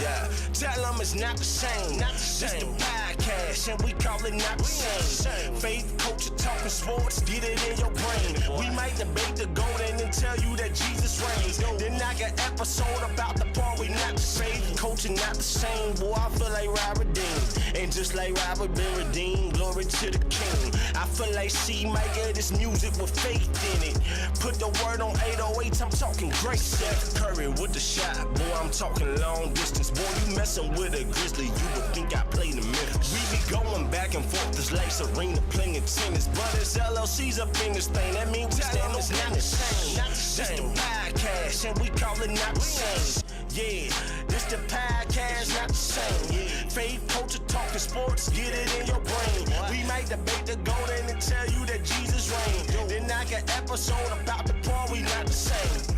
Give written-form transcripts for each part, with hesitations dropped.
Yeah, tell them it's not the same. This the podcast, and we call it not the same. Faith, culture, talking sports, get it in your brain. We might debate the golden and tell you that Jesus reigns. Then I got episode about the part we not the same. Culture not the same, boy, I feel like Robert Dean. And just like Robert been redeemed, glory to the king. I feel like C-Micah, this music with faith in it. Put the word on 808, I'm talking great. Steph Curry with the shot, boy, I'm talking long distance. Boy, you messing with a grizzly, you would think I played in Memphis. We be going back and forth, this like Serena playing tennis. But it's LLC's up in this thing, that means we stand it's not the same. This the podcast, and we call it not the same. Yeah, this the podcast, not the same. Faith, culture, talking sports, get it in your brain. We might debate the golden and tell you that Jesus reigned. Then I got episode about the part we not the same.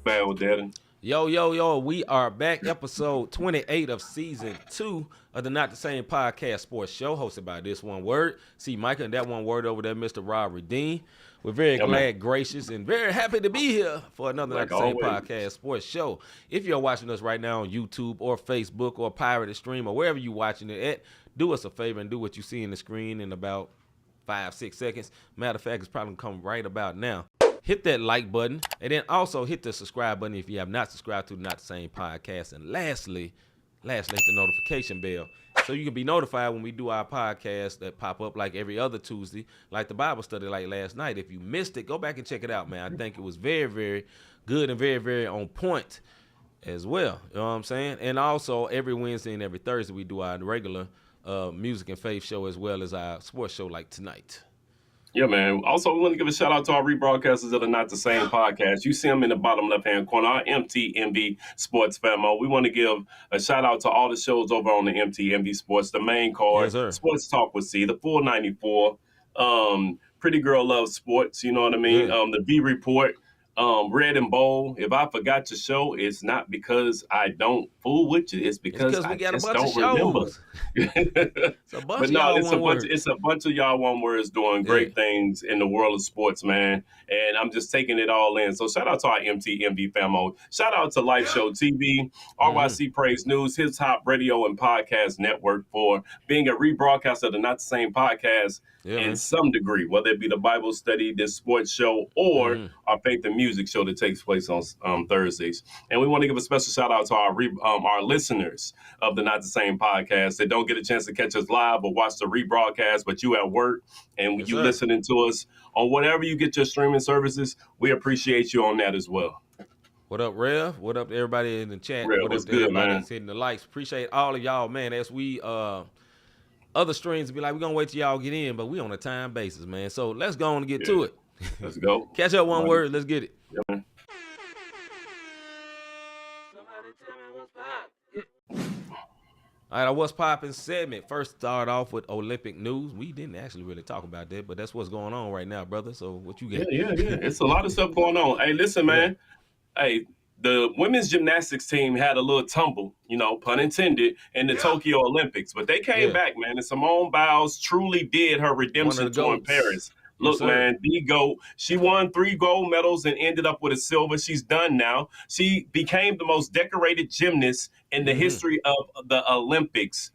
Bad with that. Yo, we are back, episode 28 of season 2 of the Not the Same Podcast Sports Show, hosted by this one word, C-Micah, and that one word over there, Mr. Rob Redeem. We're very glad, gracious, and very happy to be here for another Not the Same Podcast Sports Show. If you're watching us right now on YouTube or Facebook or pirated stream or wherever you're watching it at, do us a favor and do what you see in the screen in about 5-6 seconds. Matter of fact, it's probably going to come right about now. Hit that like button, and then also hit the subscribe button if you have not subscribed to Not the Same Podcast. And lastly, hit the notification bell so you can be notified when we do our podcast that pop up like every other Tuesday, like the Bible study like last night. If you missed it, go back and check it out, man. I think it was very, very good and very, very on point as well. You know what I'm saying? And also every Wednesday and every Thursday we do our regular music and faith show as well as our sports show like tonight. Yeah, man. Also, we want to give a shout out to our rebroadcasters of the Not the Same Podcast. You see them in the bottom left-hand corner, our MTMV Sports Famo. We want to give a shout out to all the shows over on the MTMV Sports, the main card, Sports Talk with C, the Full 94, Pretty Girl Loves Sports, you know what I mean? The V Report, Red and Bold. If I forgot your show, it's not because I don't fool with you. It's because we I got just a bunch don't of remember. shows. It's a bunch of y'all one words doing great things in the world of sports, man. And I'm just taking it all in. So shout out to our MTMV famo. Shout out to Life Show TV, RYC Praise News, His Hop Radio and Podcast Network for being a rebroadcast of the Not the Same Podcast in some degree, whether it be the Bible study, this sports show, or our faith and music show that takes place on Thursdays. And we want to give a special shout out to our listeners of the Not the Same Podcast that don't get a chance to catch us live or watch the rebroadcast, but you at work and you listening to us on whatever you get your streaming services. We appreciate you on that as well. What up, Rev? What up to everybody in the chat? Rev, what what's up to good, everybody man? that's hitting the likes? Appreciate all of y'all, man. As we other streams be like, we're gonna wait till y'all get in, but we on a time basis, man. So let's go on and get to it. Let's go. Catch up one word. Let's get it. Yeah, man. All right, our What's Poppin' segment. First start off with Olympic news. We didn't actually really talk about that, but that's what's going on right now, brother. So what you got? Yeah. It's a lot of stuff going on. Hey, listen, man. Hey, the women's gymnastics team had a little tumble, pun intended, in the Tokyo Olympics. But they came back, man. And Simone Biles truly did her redemption tour in Paris. Look, man, the GOAT. She won 3 gold medals and ended up with a silver. She's done now. She became the most decorated gymnast in the history of the Olympics.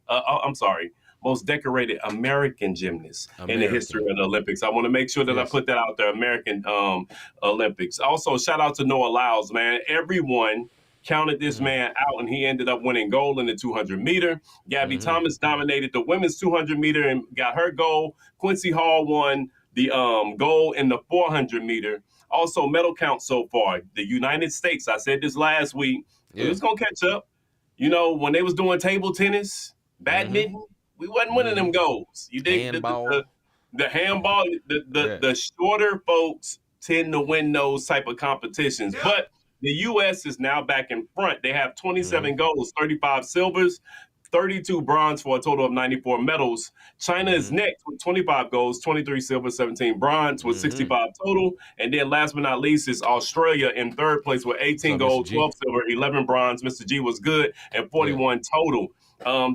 Most decorated American gymnast in the history of the Olympics. I want to make sure that I put that out there, American Olympics. Also, shout out to Noah Lyles, man. Everyone counted this man out, and he ended up winning gold in the 200-meter. Gabby Thomas dominated the women's 200-meter and got her gold. Quincy Hall won the gold in the 400-meter. Also, medal count so far. The United States, I said this last week, it's going to catch up. When they was doing table tennis, badminton, we wasn't winning them golds. You dig? The handball, the shorter folks tend to win those type of competitions. But the U.S. is now back in front. They have 27 golds, 35 silvers, 32 bronze for a total of 94 medals. China is next with 25 golds, 23 silver, 17 bronze with 65 total. And then last but not least is Australia in third place with 18 What's up, Mr. gold, G? 12 silver, 11 bronze. Mr. G was good, and 41 total.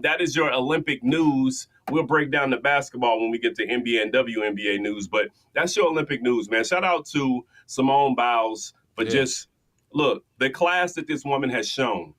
That is your Olympic news. We'll break down the basketball when we get to NBA and WNBA news, but that's your Olympic news, man. Shout out to Simone Biles for just, look, the class that this woman has shown.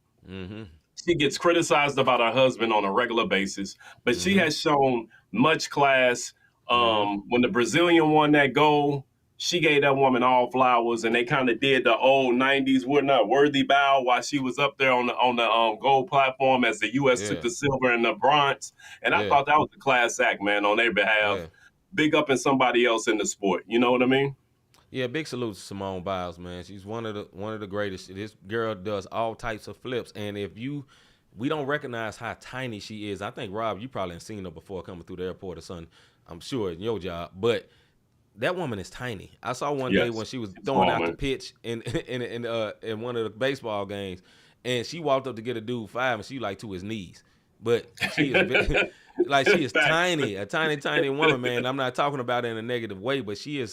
She gets criticized about her husband on a regular basis, but she has shown much class. When the Brazilian won that gold, she gave that woman all flowers, and they kind of did the old '90s "we're not worthy" bow while she was up there on the gold platform as the U.S. took the silver and the bronze. And I thought that was a class act, man, on their behalf. Big up in somebody else in the sport. You know what I mean? Yeah, big salute to Simone Biles, man. She's one of the greatest. This girl does all types of flips, and we don't recognize how tiny she is. I think, Rob, you probably have seen her before coming through the airport or something. I'm sure in your job, but that woman is tiny. I saw one day when she was throwing out the pitch in one of the baseball games, and she walked up to get a dude 5, and she like to his knees. But she is she is tiny, a tiny woman, man. I'm not talking about it in a negative way, but she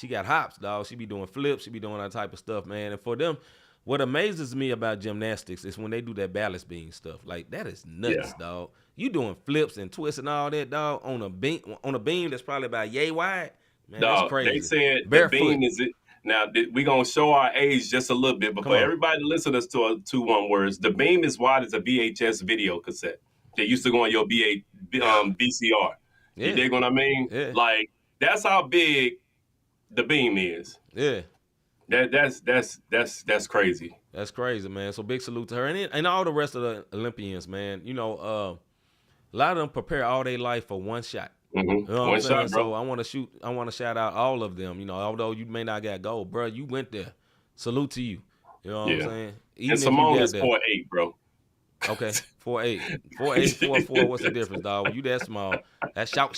got hops, dog. She be doing flips, she be doing that type of stuff, man. And for them, what amazes me about gymnastics is when they do that balance beam stuff. Like, that is nuts, dog. You doing flips and twists and all that, dog, on a beam that's probably about yay wide. Man, dog, that's crazy. they said barefoot. The beam is it. Now, we're going to show our age just a little bit, but for everybody to listen to us to 2-1 words, the beam is wide as a VHS video cassette. They used to go on your VCR. You dig what I mean? Yeah. Like, that's how big the beam is. Yeah. That's crazy. That's crazy, man. So big salute to her and all the rest of the Olympians, man. You know, a lot of them prepare all their life for one shot. You know what I'm saying? Shot, bro. So I want to shout out all of them. You know, although you may not get gold, bro, you went there. Salute to you. You know what I'm saying? Even and Simone is 4'8", bro. Okay, 4'8", 4'8", 4'4". What's the difference, dog? When you that small, that's shout,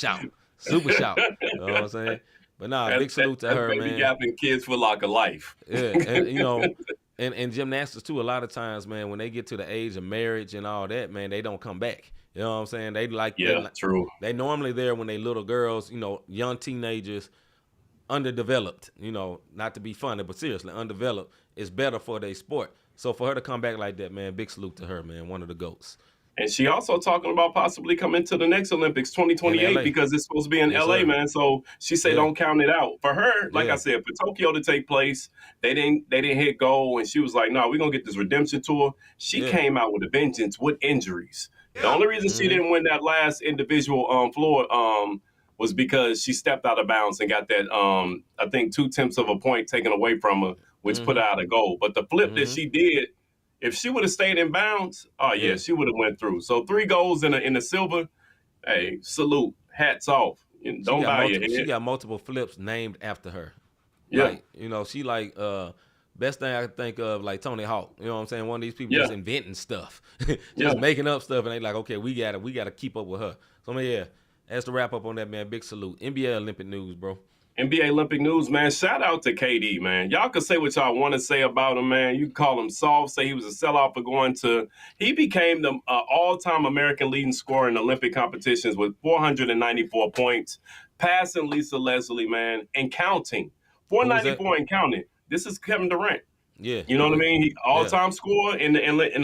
super shout. You know what I'm saying? But nah, big salute to her, man. Gapping Kids Foot Locker life. Yeah, and you know, and gymnastics too. A lot of times, man, when they get to the age of marriage and all that, man, they don't come back. You know what I'm saying? They true. They normally there when they little girls, you know, young teenagers, underdeveloped. You know, not to be funny, but seriously, undeveloped is better for their sport. So for her to come back like that, man, big salute to her, man. One of the GOATs. And she also talking about possibly coming to the next Olympics 2028 because it's supposed to be in LA, man. So she said don't count it out. For her, like I said, for Tokyo to take place, they didn't hit goal, and she was like, no, we're gonna get this redemption tour. She came out with a vengeance with injuries. The only reason she didn't win that last individual floor was because she stepped out of bounds and got that I think 2/10 of a point taken away from her, which put her out of goal. But the flip that she did, if she would have stayed in bounds, she would have went through. So 3 goals in the silver. Hey, salute, hats off. Don't bow your head. She got multiple flips named after her. Yeah, like, you know, she like best thing I can think of, like Tony Hawk. You know what I'm saying? One of these people just inventing stuff, just making up stuff, and they like, okay, we gotta keep up with her. So I mean, that's the wrap up on that, man. Big salute. NBA Olympic news, bro. NBA Olympic news, man. Shout out to KD, man. Y'all can say what y'all want to say about him, man. You can call him soft, say he was a sellout for going to. He became the all-time American leading scorer in Olympic competitions with 494 points, passing Lisa Leslie, man, and counting. 494 and counting. This is Kevin Durant. Yeah. You know what I mean? He all-time scorer in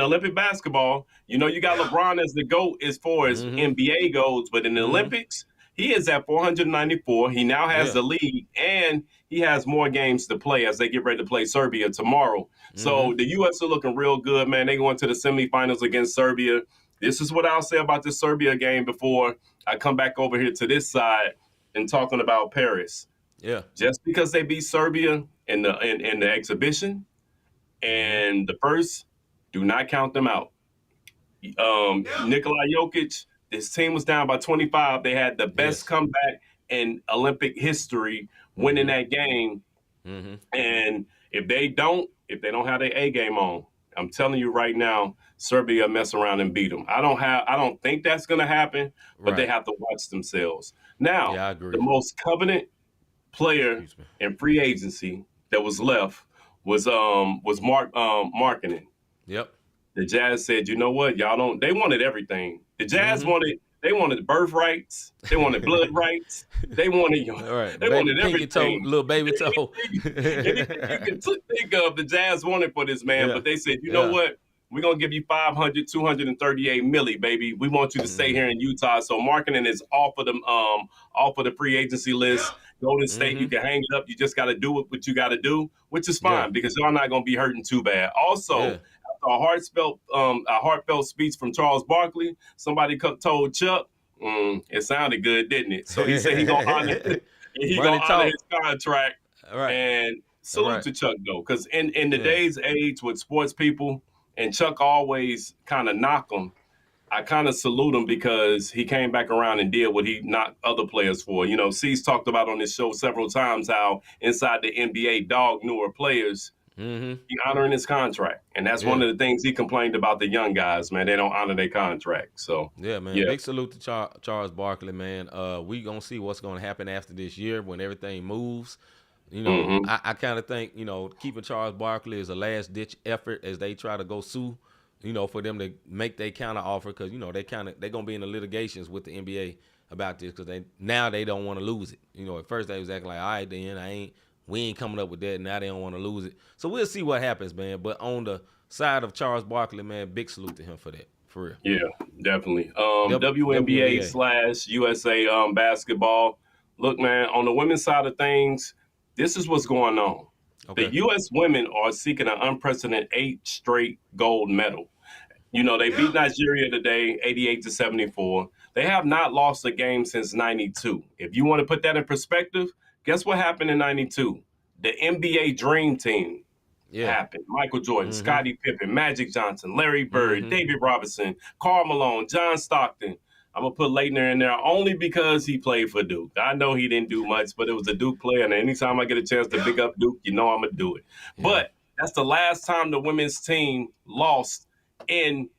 Olympic basketball. You know, you got LeBron as the GOAT as far as NBA goes, but in the Olympics, he is at 494. He now has the lead, and he has more games to play as they get ready to play Serbia tomorrow. So the U.S. are looking real good, man. They going to the semifinals against Serbia. This is what I'll say about this Serbia game before I come back over here to this side and talking about Paris. Yeah. Just because they beat Serbia in the exhibition and the first, do not count them out. Nikola Jokic, this team was down by 25. They had the best comeback in Olympic history, winning that game. And if they don't have their A game on, I'm telling you right now, Serbia mess around and beat them. I don't think that's going to happen, but they have to watch themselves. Now, I agree. The most coveted player in free agency that was left was Markkanen. Yep. The Jazz said, you know what, y'all don't. They wanted everything. The Jazz they wanted birth rights. They wanted blood rights. They wanted, All right, they baby wanted pinky toe, everything. little baby toe. Anything you can think of, the Jazz wanted for this man. Yeah. But they said, you know what? We're going to give you 238 milli, baby. We want you to stay here in Utah. So marketing is off of the free agency list. Golden State, you can hang it up. You just got to do what you got to do, which is fine because y'all not going to be hurting too bad. Also, after a heartfelt speech from Charles Barkley, somebody told Chuck, it sounded good, didn't it? So he said he going to honor his contract. Right. And salute to Chuck, though, because in the day's age with sports people, and Chuck always kind of knock him, I kind of salute him because he came back around and did what he knocked other players for. You know, C's talked about on this show several times how inside the NBA, dog newer players, he honoring his contract. And that's one of the things he complained about the young guys, man. They don't honor their contract. So, yeah, man. Big salute to Charles Barkley, man. We going to see what's going to happen after this year when everything moves. You know, I kind of think, you know, keeping Charles Barkley is a last-ditch effort as they try to go sue, you know, for them to make their counter offer because, you know, they're going to be in the litigations with the NBA about this because they don't want to lose it. You know, at first they was acting like, all right, then we ain't coming up with that. Now they don't want to lose it. So we'll see what happens, man. But on the side of Charles Barkley, man, big salute to him for that, for real. Yeah, definitely. WNBA/USA basketball. Look, man, on the women's side of things, this is what's going on. Okay. The U.S. women are seeking an unprecedented 8 straight gold medal. You know, they beat Nigeria today, 88-74. They have not lost a game since 92. If you want to put that in perspective, guess what happened in 92? The NBA Dream Team happened. Michael Jordan, Scottie Pippen, Magic Johnson, Larry Bird, David Robinson, Karl Malone, John Stockton. I'm going to put Leitner in there only because he played for Duke. I know he didn't do much, but it was a Duke player, and anytime I get a chance to pick up Duke, you know I'm going to do it. Yeah. But that's the last time the women's team lost in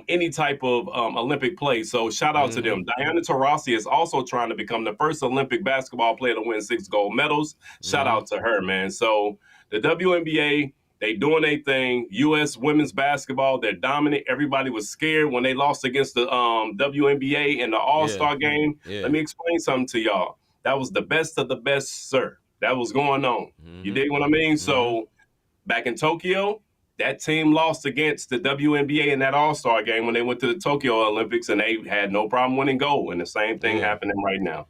any type of Olympic play. So shout out to them. Diana Taurasi is also trying to become the first Olympic basketball player to win 6 gold medals. Shout out to her, man. So the WNBA, they doing their thing. U.S. women's basketball, they're dominant. Everybody was scared when they lost against the WNBA in the All-Star game. Yeah. Let me explain something to y'all. That was the best of the best, sir. That was going on. You dig what I mean? So back in Tokyo, that team lost against the WNBA in that All-Star game when they went to the Tokyo Olympics, and they had no problem winning gold. And the same thing happening right now.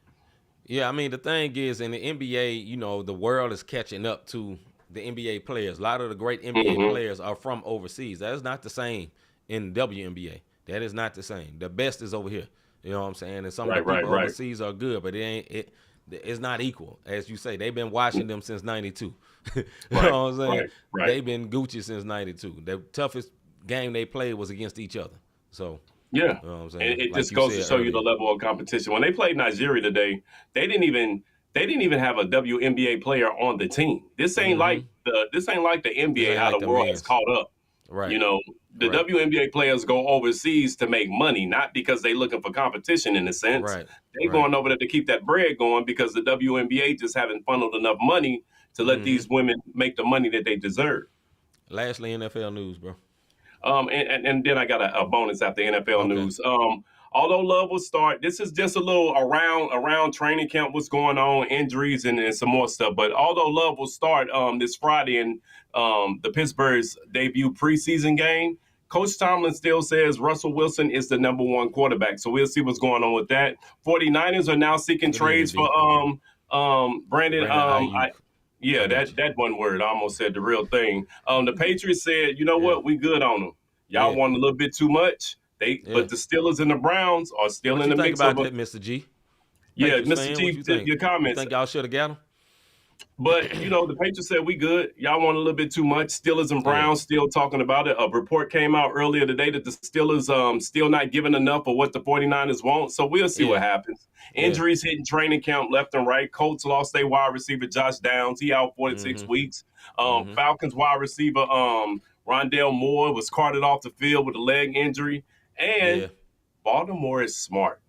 Yeah, I mean, the thing is, in the NBA, you know, the world is catching up to the NBA players. A lot of the great NBA players are from overseas. That is not the same in WNBA. That is not the same. The best is over here. You know what I'm saying? And some of the people overseas are good, but it's not equal. As you say, they've been watching them since 92. You know what I'm saying? They've been Gucci since 92. The toughest game they played was against each other. So yeah, you know what I'm saying? It just goes to show you the level of competition. When they played Nigeria today, they didn't even have a WNBA player on the team. This ain't like the NBA, how the world has caught up. Right. You know, the WNBA players go overseas to make money, not because they're looking for competition in a sense. Right. They're going over there to keep that bread going because the WNBA just haven't funneled enough money to let these women make the money that they deserve. Lastly, NFL news, bro. And then I got a bonus after NFL news. Although love will start, this is just a little around training camp, what's going on, injuries and some more stuff. But although love will start this Friday in the Pittsburgh's debut preseason game, Coach Tomlin still says Russell Wilson is the number 1 quarterback. So we'll see what's going on with that. 49ers are now seeking trades for Brandon. That one word, I almost said the real thing. The Patriots said, you know what, we good on them. Y'all want a little bit too much. But the Steelers and the Browns are still in the mix. What you think about that, Mr. G? Yeah, Mr. G, your comments. You think y'all should have got him? But, you know, the Patriots said we good. Y'all want a little bit too much. Steelers and Browns still talking about it. A report came out earlier today that the Steelers still not giving enough of what the 49ers want. So we'll see what happens. Injuries hitting training camp left and right. Colts lost their wide receiver, Josh Downs. He out 46 weeks. Falcons wide receiver, Rondale Moore was carted off the field with a leg injury. And Baltimore is smart.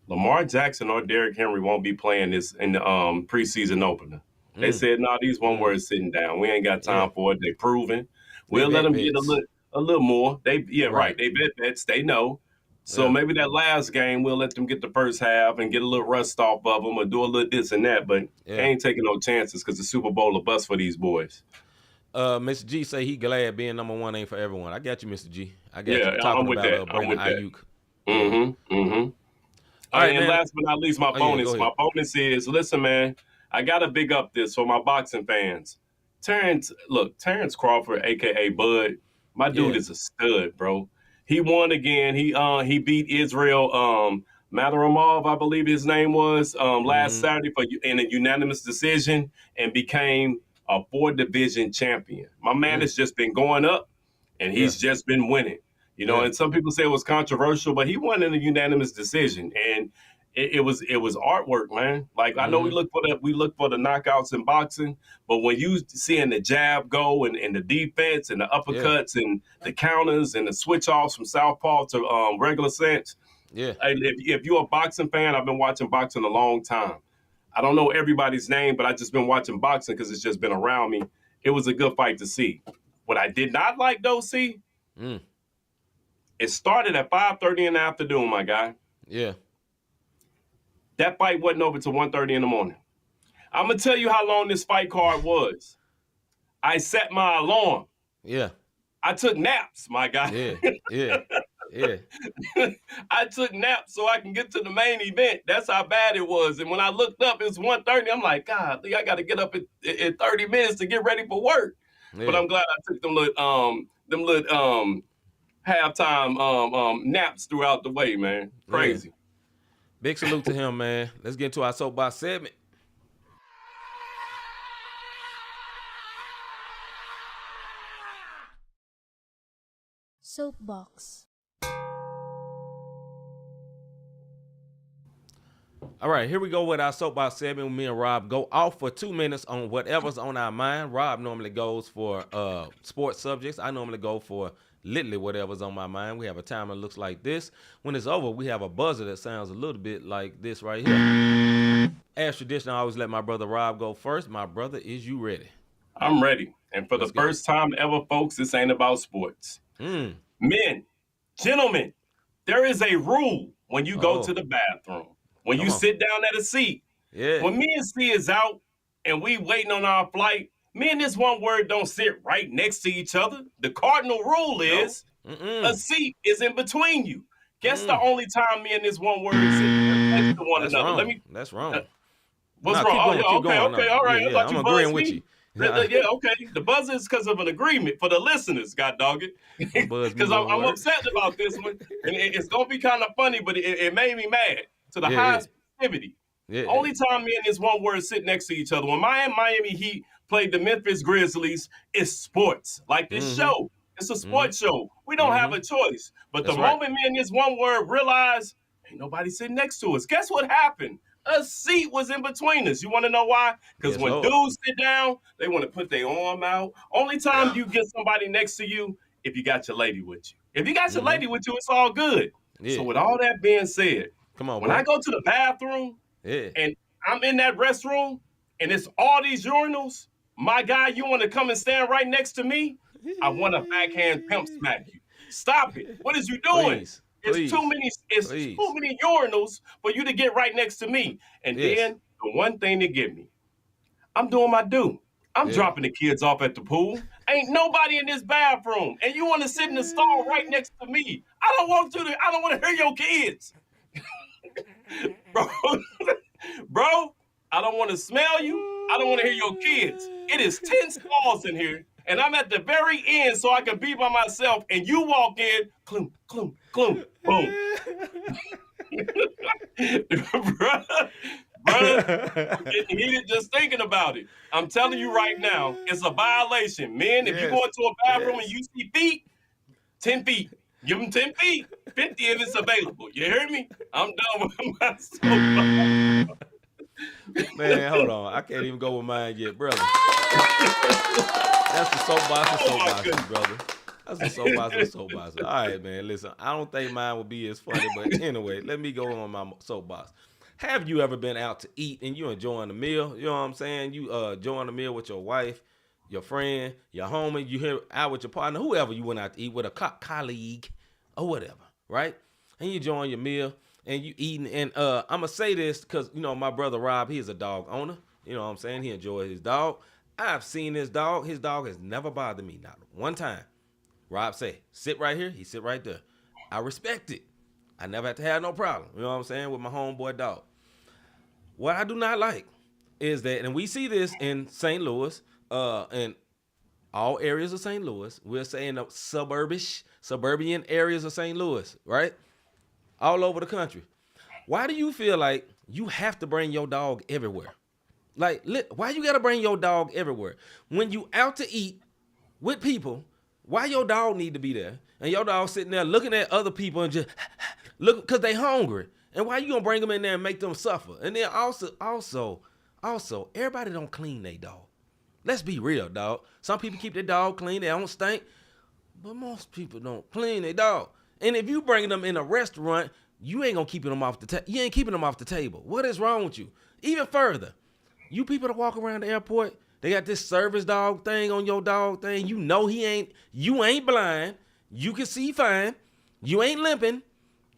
Lamar Jackson or Derrick Henry won't be playing this in the preseason opener. They said, these one words sitting down. We ain't got time for it. They proven. We'll let them get a A little more. Right. They bet bets. They know. So Yeah. maybe that last game we'll let them get the first half and get a little rust off of them or do a little this and that. But they Yeah. ain't taking no chances because the Super Bowl a bust for these boys. Mr. G say he glad being number one ain't for everyone. I got you, Mr. G. I got you. Yeah, Talking I'm with about that. I'm Brandon with that. Ayuk. Yeah. Mm-hmm. Mm-hmm. All right, And man. last but not least, my Oh, yeah, go bonus. ahead. My bonus is, listen, man, I gotta big up this for my boxing fans. Terrence Crawford, aka Bud, my dude Yeah. is a stud, bro. He won again. He beat Israel Madaramov, I believe his name was, last Mm-hmm. Saturday in a unanimous decision and became a 4 division champion. My man has just been going up and Yeah. he's just been winning. You know, Yeah. and some people say it was controversial, but he won in a unanimous decision, and it was artwork, man. Like I know Mm-hmm. we look for the knockouts in boxing, but when you seeing the jab go and the defense and the Yeah. uppercuts and the counters and the switch offs from southpaw to regular stance, Yeah. if you're a boxing fan, I've been watching boxing a long time. I don't know everybody's name, but I just been watching boxing because it's just been around me. It was a good fight to see. What I did not like though, see. It started at 5:30 in the afternoon, my guy. Yeah. That fight wasn't over till 1:30 in the morning. I'm going to tell you how long this fight card was. I set my alarm. Yeah. I took naps, my guy. Yeah. Yeah. Yeah. I took naps so I can get to the main event. That's how bad it was. And when I looked up, it's 1:30. I'm like, God, I got to get up in 30 minutes to get ready for work. Yeah. But I'm glad I took them little halftime naps throughout the way, man. Crazy. Yeah. Big salute to him, man. Let's get into our soapbox segment. Soapbox. All right, here we go with our soapbox segment. Me and Rob go off for 2 minutes on whatever's on our mind. Rob normally goes for sports subjects. I normally go for literally whatever's on my mind. We have a timer that looks like this. When it's over, we have a buzzer that sounds a little bit like this right here. As tradition, I always let my brother Rob go first. My brother, is you ready? I'm ready. And for Let's the go. first time ever, folks, this ain't about sports. Men, gentlemen, there is a rule when you go to the bathroom. When you sit down at a seat. Yeah. When me and C is out and we waiting on our flight, me and this one word don't sit right next to each other. The cardinal rule is a seat is in between you. Guess the only time me and this one word sit next to one another. Wrong. That's wrong. What's No, wrong? keep Oh, going. okay, No. all right. Yeah, I thought I'm you agreeing buzzed with me. you. Yeah, okay. The buzzer is because of an agreement for the listeners, God dog it. Because I'm upset about this one. And it's going to be kind of funny, but it made me mad to the highest sensitivity. Only time me and this one word sit next to each other. When Miami Heat played the Memphis Grizzlies, it's sports. Like this show. It's a sports show. We don't have a choice. But the moment me and this one word realize, ain't nobody sitting next to us. Guess what happened? A seat was in between us. You want to know why? Because when dudes sit down, they want to put their arm out. Only time you get somebody next to you, if you got your lady with you. If you got your lady with you, it's all good. So with all that being said, when I go to the bathroom and I'm in that restroom and it's all these urinals, my guy, you want to come and stand right next to me? I want to backhand pimp smack you. Stop it. What is you doing? Please. It's too many urinals for you to get right next to me. And then the one thing they give me, I'm doing my due. I'm dropping the kids off at the pool. Ain't nobody in this bathroom. And you want to sit in the stall right next to me. I don't want to hear your kids. Bro, I don't want to smell you. I don't want to hear your kids. It is 10 stalls in here. And I'm at the very end so I can be by myself. And you walk in, clum, clum, clum, boom. Bruh, getting heated just thinking about it. I'm telling you right now, it's a violation. Men, if you go into a bathroom and you see feet, 10 feet. Give them 10 feet. 50 if it's available. You hear me? I'm done with my soapbox. Man, hold on. I can't even go with mine yet, brother. That's the soapbox, brother. That's the soapbox. All right, man. Listen, I don't think mine will be as funny, but anyway, let me go on my soapbox. Have you ever been out to eat and you enjoying the meal? You know what I'm saying? You enjoying the meal with your wife. your friend, your homie, you here out with your partner, whoever you went out to eat with, a colleague or whatever, right? And you join your meal and you eating. And I'm going to say this because, you know, my brother Rob, he is a dog owner. You know what I'm saying? He enjoys his dog. I've seen his dog. His dog has never bothered me, not one time. Rob say, sit right here. He sit right there. I respect it. I never had to have no problem, you know what I'm saying, with my homeboy dog. What I do not like is that, and we see this in St. Louis, in all areas of St. Louis, we're saying the suburban areas of St. Louis, right? All over the country. Why do you feel like you have to bring your dog everywhere? Like, why you gotta bring your dog everywhere? When you out to eat with people, why your dog need to be there? And your dog sitting there looking at other people and just look because they hungry. And why you gonna bring them in there and make them suffer? And then also, everybody don't clean their dog. Let's be real, dog. Some people keep their dog clean, they don't stink. But most people don't clean their dog. And if you bring them in a restaurant, you ain't gonna keep them off the table. You ain't keeping them off the table. What is wrong with you? Even further, you people that walk around the airport, they got this service dog thing on your dog thing. You know you ain't blind. You can see fine. You ain't limping.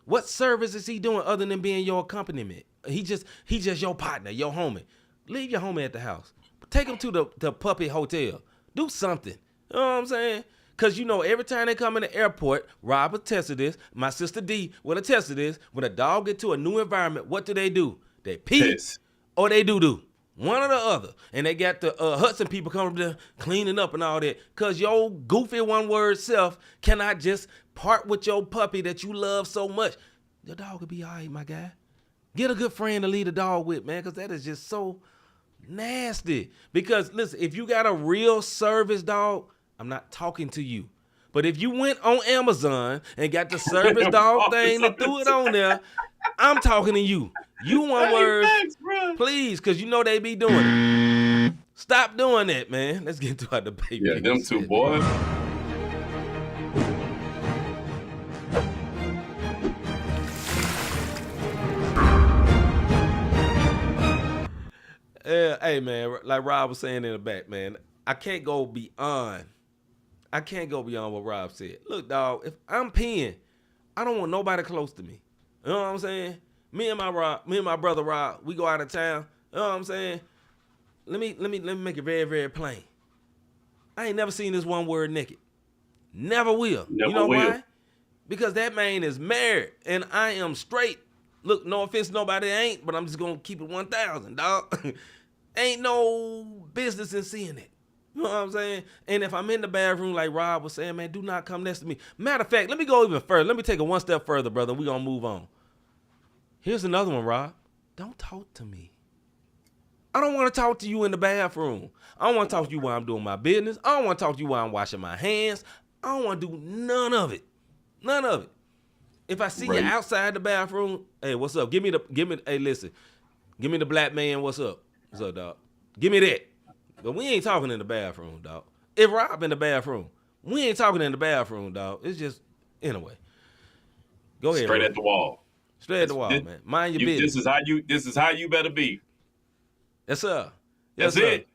What service is he doing other than being your accompaniment? He just your partner, your homie. Leave your homie at the house. Take him to the puppy hotel. Do something. You know what I'm saying? Because, you know, every time they come in the airport, Rob attested to this, my sister D will attest to this, when a dog get to a new environment, what do? They pee or they do. One or the other. And they got the Hudson people coming up there cleaning up and all that. Because your goofy one-word self cannot just part with your puppy that you love so much. Your dog could be all right, my guy. Get a good friend to lead a dog with, man, because that is just so nasty. Because, listen, if you got a real service dog, I'm not talking to you. But if you went on Amazon and got the service dog thing and threw it on there, I'm talking to you. You one word, please, because you know they be doing it. Stop doing that, man. Let's get to our debate. Yeah, them two, boy. Hey, man, like Rob was saying in the back, man, I can't go beyond what Rob said. Look, dog, if I'm peeing, I don't want nobody close to me. You know what I'm saying? Me and my brother Rob, we go out of town. You know what I'm saying? Let me make it very, very plain. I ain't never seen this one word naked. Never will. You know why? Because that man is married and I am straight. Look, no offense to nobody ain't, but I'm just gonna keep it 1,000, dog. Ain't no business in seeing it. You know what I'm saying? And if I'm in the bathroom, like Rob was saying, man, do not come next to me. Matter of fact, let me go even further. Let me take it one step further, brother. We're gonna move on. Here's another one, Rob. Don't talk to me. I don't want to talk to you in the bathroom. I don't want to talk to you while I'm doing my business. I don't want to talk to you while I'm washing my hands. I don't want to do none of it. None of it. If I see you outside the bathroom, hey, what's up? Hey, listen. Give me the black man, what's up? What's up, dog? Give me that. But we ain't talking in the bathroom, dog. If Rob in the bathroom, we ain't talking in the bathroom, dog. It's just, anyway. Go ahead. Straight at the wall. Straight at the wall, man. Mind your business. This is how you better be. Yes, sir. Yes, That's it.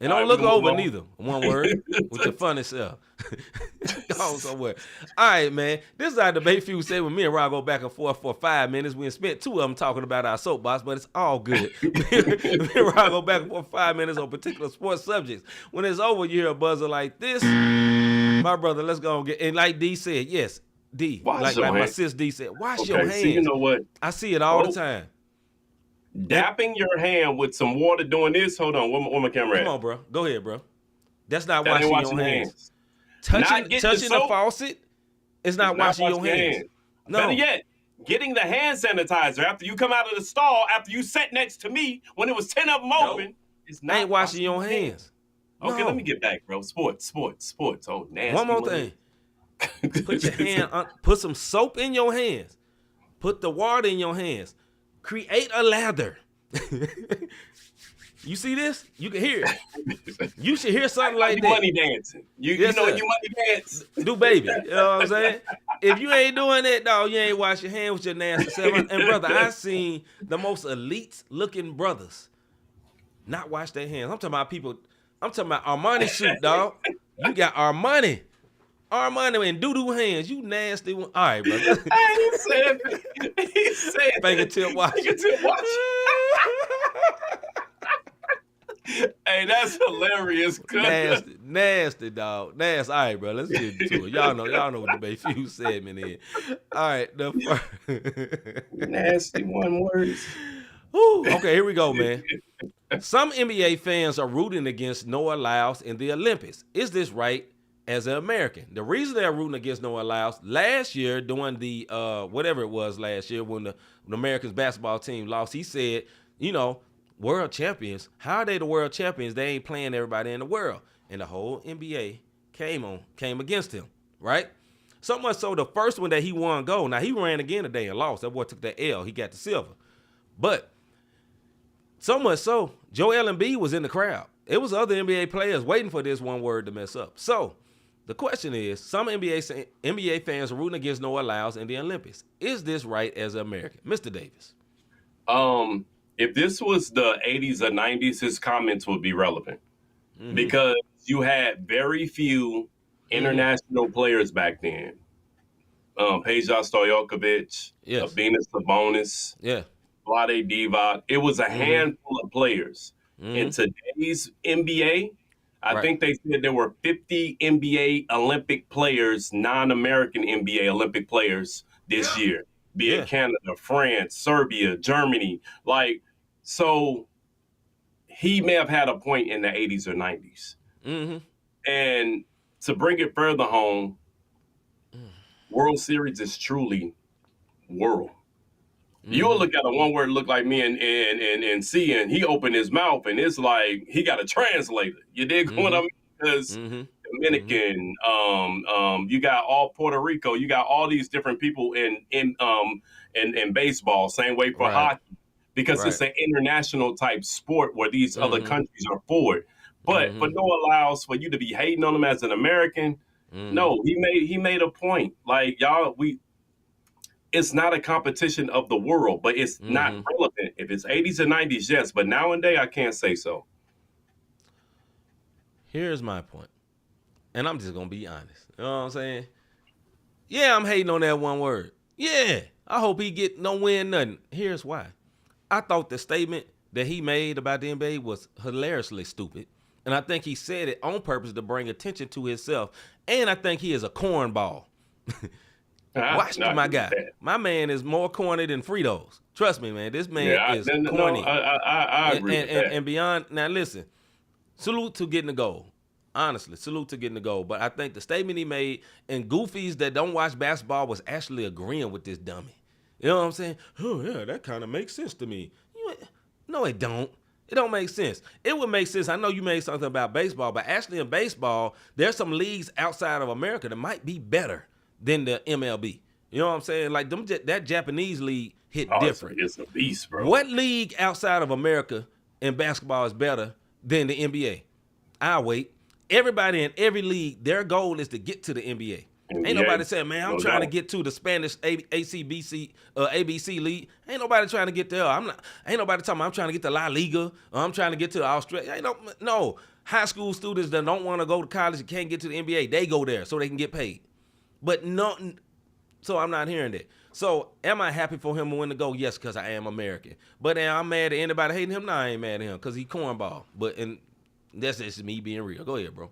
And don't look over neither. One word with your funny self. Go somewhere. All right, man. This is our debate feud segment. Me and Rob go back and forth for 5 minutes. We spent 2 of them talking about our soapbox, but it's all good. Me and Rob go back and forth 5 minutes on particular sports subjects. When it's over, you hear a buzzer like this. My brother, let's go and get. And like D said, yes, D. Like my sis D said, wash your hands. See, you know what? I see it all the time. Dapping your hand with some water doing this. Hold on, where my camera at? Come on, bro. Go ahead, bro. That's not washing your hands. Touching the faucet is not washing your hands. No. Better yet, getting the hand sanitizer after you come out of the stall, after you sat next to me when it was 10 of them open, is not ain't washing your hands. Okay, let me get back, bro. Sports. Oh, nasty. One more thing. Put your hand on, put some soap in your hands. Put the water in your hands. Create a lather. You see this? You can hear it. You should hear something like that. Money dancing. You know what you money dance. Do baby. You know what I'm saying? If you ain't doing that, dog, you ain't wash your hands with your nasty self. And brother, I seen the most elite looking brothers not wash their hands. I'm talking about people I'm talking about Armani suit, dog. You got Armani and doo-doo hands. You nasty one. All right, bro. He said Fingertip watch. fingertip watch. Hey, that's hilarious. Nasty, dog. Nasty. All right, bro. Let's get into it. Y'all know what the Bayview segment is. All right, Nasty one words. Okay, here we go, man. Some NBA fans are rooting against Noah Lyles in the Olympics. Is this right as an American? The reason they're rooting against Noah Lyles, last year during the whatever it was last year when the Americans basketball team lost, he said, world champions, how are they the world champions? They ain't playing everybody in the world. And the whole NBA came against him, right? So much so the first one that he won gold. Now he ran again today and lost. That boy took the L. He got the silver. But so much so, Joel Embiid was in the crowd. It was other NBA players waiting for this one word to mess up. So the question is, some NBA fans are rooting against Noah Lyles in the Olympics. Is this right as an American? Mr. Davis. If this was the 80s or 90s, his comments would be relevant because you had very few international players back then. Peja Stojakovic, Venus Sabonis, Vlade Divac. It was a handful of players. In today's NBA, I think they said there were 50 NBA Olympic players, non-American NBA Olympic players this year, be it Canada, France, Serbia, Germany. So he may have had a point in the 80s or 90s. And to bring it further home, World Series is truly world. You'll look at a one word look like me and see, and he opened his mouth, and it's like he got a translator. You dig what I mean? Because Dominican, you got all Puerto Rico, you got all these different people in baseball. Same way for hockey, because it's an international type sport where these other countries are forward. But for Noah Lyles, for you to be hating on him as an American, no, he made a point. Like it's not a competition of the world, but it's not relevant. If it's 80s or 90s, yes, but nowadays I can't say so. Here's my point, and I'm just gonna be honest. You know what I'm saying? Yeah, I'm hating on that one word. Yeah, I hope he get no win nothing. Here's why. I thought the statement that he made about the NBA was hilariously stupid, and I think he said it on purpose to bring attention to himself, and I think he is a cornball. Watch my guy. My man is more corny than Fritos. Trust me, man. This man is corny. I agree with that. And beyond, now listen, salute to getting the goal. Honestly, salute to getting the goal. But I think the statement he made, and goofies that don't watch basketball was actually agreeing with this dummy. You know what I'm saying? Oh, yeah, that kind of makes sense to me. No, it don't. It don't make sense. It would make sense. I know you made something about baseball, but actually in baseball, there's some leagues outside of America that might be better than the MLB. You know what I'm saying? Like that Japanese league hit different. It's a beast, bro. What league outside of America in basketball is better than the NBA? I'll wait. Everybody in every league, their goal is to get to the NBA. Ain't nobody saying, man, I'm trying to get to the Spanish ABC league. Ain't nobody trying to get there. Ain't nobody talking about I'm trying to get to La Liga or I'm trying to get to Australia. No. High school students that don't want to go to college and can't get to the NBA, they go there so they can get paid. But no, so I'm not hearing that. So am I happy for him to win the gold? Yes, because I am American. But am I mad at anybody hating him? No, I ain't mad at him because he cornball. And that's just me being real. Go ahead, bro.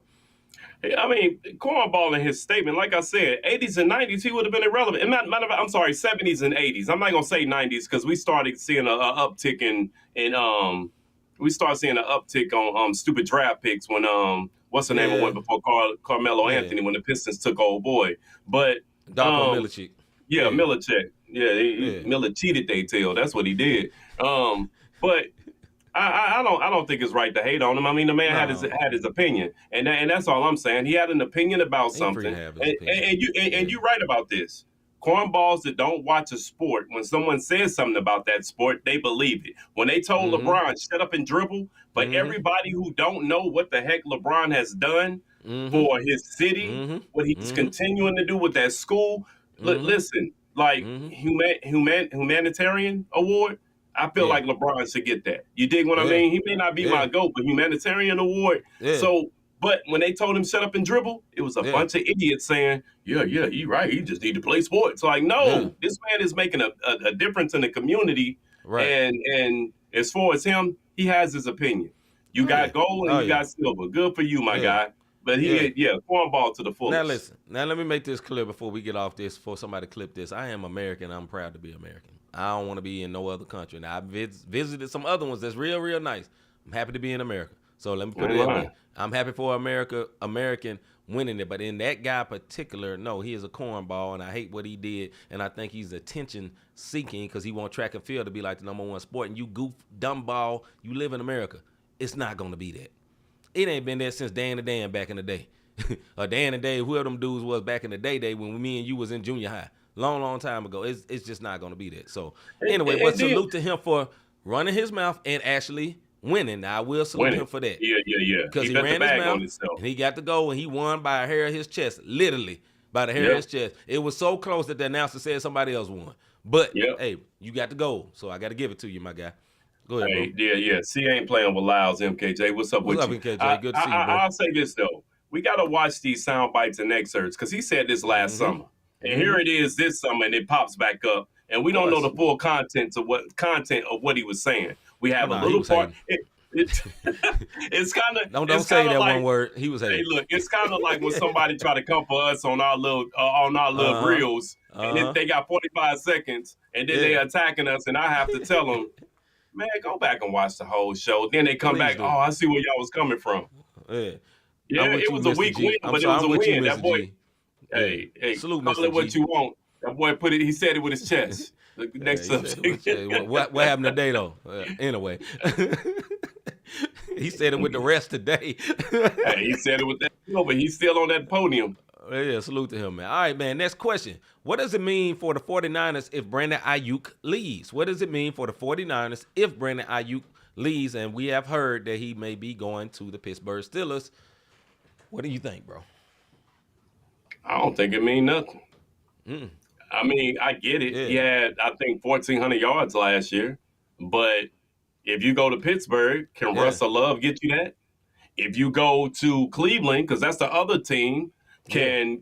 I mean, cornball in his statement, like I said, 80s and 90s, he would have been irrelevant. I'm sorry, 70s and 80s. I'm not gonna say 90s because we started seeing an uptick on stupid draft picks when what's the name of one before Carmelo Anthony when the Pistons took old boy. But Milicic. Yeah, Milicic. Yeah, Miller cheated, they tell. That's what he did. But I don't think it's right to hate on him. I mean, the man had his opinion, and that's all I'm saying. He had an opinion about something, and you right about this. Cornballs that don't watch a sport, when someone says something about that sport, they believe it. When they told LeBron, shut up and dribble, but everybody who don't know what the heck LeBron has done for his city, what he's continuing to do with that school, listen, like humanitarian award, I feel like LeBron should get that. You dig what I mean? He may not be my GOAT, but humanitarian award. So, but when they told him shut up and dribble, it was a bunch of idiots saying, yeah, you're right. He just need to play sports. Like, no, this man is making a difference in the community. Right. And as far as him, he has his opinion. You got gold and you got silver. Good for you, my guy. But cornball to the fullest. Now listen. Now let me make this clear before we get off this, before somebody clip this. I am American. I'm proud to be American. I don't want to be in no other country. Now, I visited some other ones that's real, real nice. I'm happy to be in America. So let me put it that way. I'm happy for American winning it. But in that guy particular, no, he is a cornball, and I hate what he did. And I think he's attention-seeking because he want track and field to be like the #1 sport. And you goof, dumb ball, you live in America. It's not going to be that. It ain't been that since Dan and Dan back in the day. Or Dan and Dave, whoever them dudes was back in the day when me and you was in junior high. Long time ago. It's just not going to be that. So, anyway, but salute to him for running his mouth and actually winning. Now, I will salute him for that. Yeah. Because he ran his mouth and he got to go and he won by a hair of his chest. Literally, by the hair of his chest. It was so close that the announcer said somebody else won. But, hey, you got the goal. So, I got to give it to you, my guy. Go ahead, bro. Yeah. C ain't playing with Lyles, MKJ. What's up with you? MKJ? Good to see you, bro. I'll say this, though. We got to watch these sound bites and excerpts because he said this last summer. And here it is this summer, and it pops back up, and we don't know the full content of what he was saying. We have a little part. It's kind of don't say that like, one word. He was hating. Hey, look, it's kind of like when somebody try to come for us on our little reels, and they got 45 seconds, and then they attacking us, and I have to tell them, man, go back and watch the whole show. Then they come back. Oh, I see where y'all was coming from. Yeah, it was a weak win, but it was a win. That boy. Hey, salute, call it what you want. That boy he said it with his chest. Next subject. What happened today, though? Anyway. He said it with the rest today. Hey, he said it with that, but he's still on that podium. Yeah, salute to him, man. All right, man, next question. What does it mean for the 49ers if Brandon Ayuk leaves? What does it mean for the 49ers if Brandon Ayuk leaves? And we have heard that he may be going to the Pittsburgh Steelers. What do you think, bro? I don't think it mean nothing. I mean, I get it. He had, I think, 1,400 yards last year. But if you go to Pittsburgh, can Russell Love get you that? If you go to Cleveland, because that's the other team, can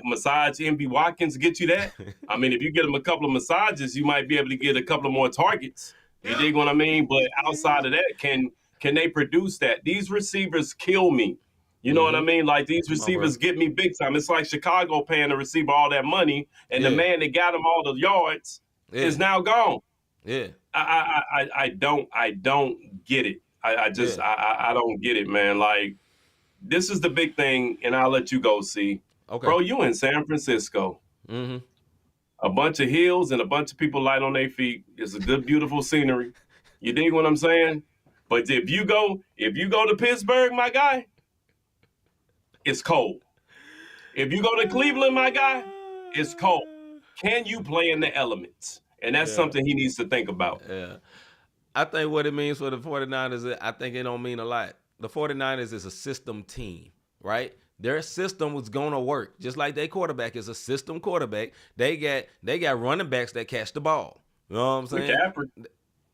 Massage MB Watkins get you that? I mean, if you get him a couple of massages, you might be able to get a couple of more targets. You dig what I mean? But outside of that, can they produce that? These receivers kill me. You know what I mean? Like, these receivers get me big time. It's like Chicago paying the receiver all that money, and the man that got him all the yards is now gone. Yeah. I don't get it. I don't get it, man. Like, this is the big thing, and I'll let you go see. Okay. Bro, you in San Francisco. A bunch of hills and a bunch of people light on their feet. It's a good, beautiful scenery. You dig what I'm saying? But if you go to Pittsburgh, my guy, it's cold. If you go to Cleveland, my guy, it's cold. Can you play in the elements? And that's something he needs to think about. Yeah. I think what it means for the 49ers, I think it don't mean a lot. The 49ers is a system team, right? Their system was going to work. Just like their quarterback is a system quarterback. They got running backs that catch the ball. You know what I'm saying?